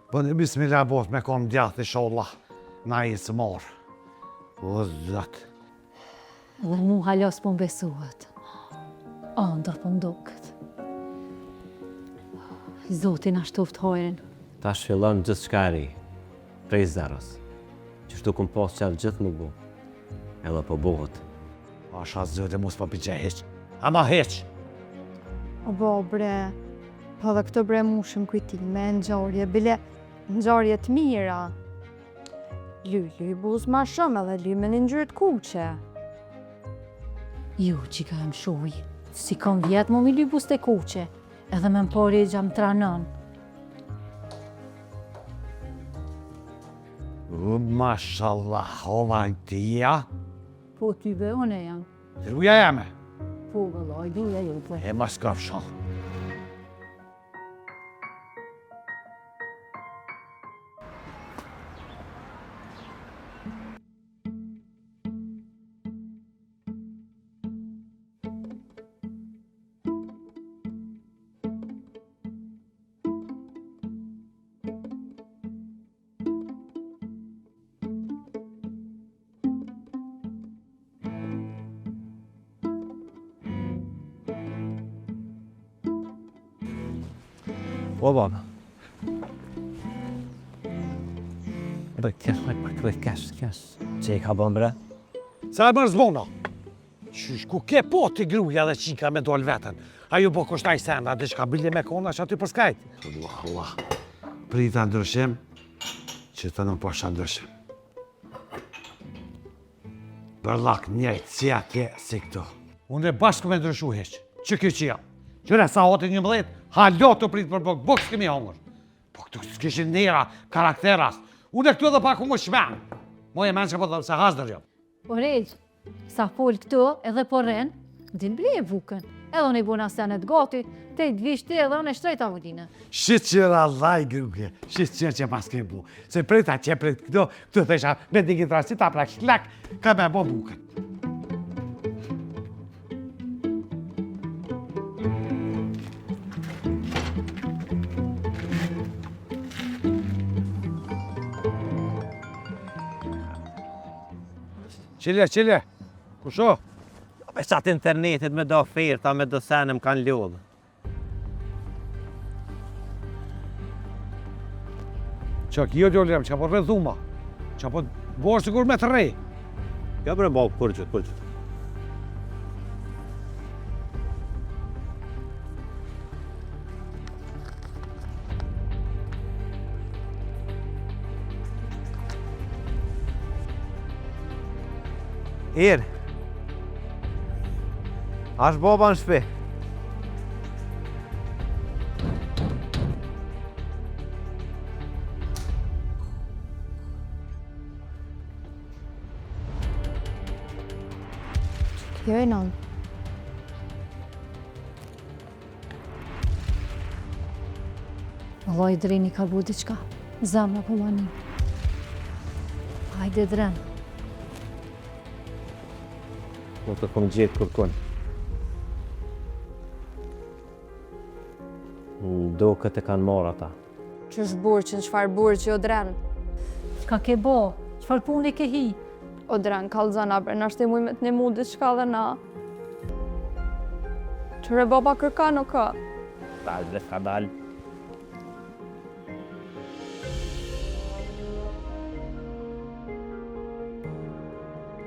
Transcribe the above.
Bëni bismillah bot me kom djath inshallah. Na i së marë. O, zat. Dhe mu halos po mbesuhet. Ndër po mdukët. Zotin ashtoft hojrin. Tash fillon gjithë shka e ri, prej zeros. Qështu këm pas qef gjithë nuk bu. Edhe po buhet. Asha zëtë mos pa pëgje heq. Ama heq. O bo bre, po dhe këto bre mushëm kujtime, nxarje, bile nxarje të mira. Lyli i buz ma shumë edhe ly me një ngjyrë të kuqe. Ju që ka më shuj, si kom vjetë mu mi ly buz të kuqe, edhe me më pori e gjam tranon. Mashallah, ova në tia. Po ty be, one jam. Ruja jeme. Po vëllaj, duja ju po. E ma s'kaf shall. O, baba. Edhe kesh. Që i ka bën bre? Sa e mërë zbona? Qysh, ku ke po të gruja dhe qika me dole vetën? A ju po kushtaj senda, dhe shka bile me kona që aty për skajt? Allah. Prita ndryshim, që të nuk po shë ndryshim. Bërlak njëjtë, si atje, si këto. Unë e bashkë me ndryshu heq, që kjo qia. Qëre sa hotin 11, halo të pritë për bok, bok s'kemi hongër. Po këtu s'kishin nera, karakteras. Unë e këtu edhe pak u më shmen. Moje men që po dhe se hasdër jo. Po rejq, sa fol këtu edhe po ren, din bli e vukën. Edhe unë i bona senet gati, te i dvishti edhe unë e shtrejt avullinë. Shqit qëra laj gruke, shqit qërë që pas kemë bu. Se prejta që prejt këtu thesha me digit rasit, a prak shlak, ka me bo bukën. Qile, kusho? Me qatë internetit me do oferta, me do senem kanë ljodhë. Qa kjo gjoljem, qa po rrëdhuma, qa po borë sigur me të rej. Ja bre bak, përgjët. Ir, ashtë baba në shpi. Jo e non. Vëllaj dreni ka bu diqka, zemra po lani. Hajde dren. Nuk të kom gjithë kërkun. Do këtë e kanë marë ata. Qësh burqën, qfar burqë o dren? Ka ke bo, qfar pun e ke hi? O dren, kalzana bre, nashtë e muj me të një mu diçka dhe na. Qëre baba kërka nuk ka? Dalë bre, ka dalë.